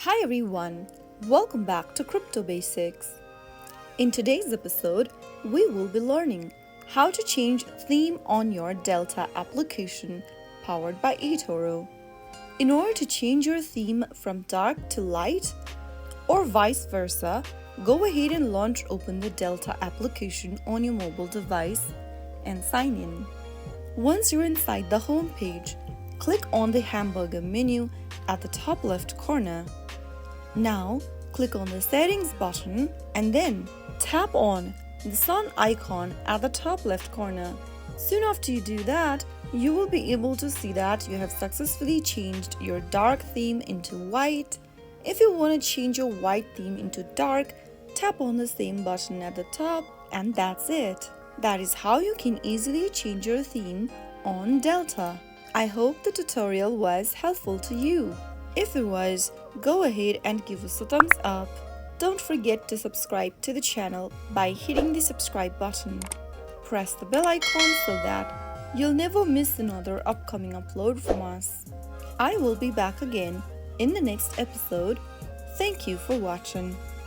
Hi everyone, welcome back to Crypto Basics. In today's episode, we will be learning how to change theme on your Delta application powered by eToro. In order to change your theme from dark to light or vice versa, go ahead and open the Delta application on your mobile device and sign in. Once you're inside the home page, click on the hamburger menu at the top left corner. Now, click on the settings button and then tap on the sun icon at the top left corner. Soon after you do that, you will be able to see that you have successfully changed your dark theme into white. If you want to change your white theme into dark, tap on the same button at the top and that's it. That is how you can easily change your theme on Delta. I hope the tutorial was helpful to you. If it was, go ahead and give us a thumbs up. Don't forget to subscribe to the channel by hitting the subscribe button. Press the bell icon so that you'll never miss another upcoming upload from us. I will be back again in the next episode. Thank you for watching.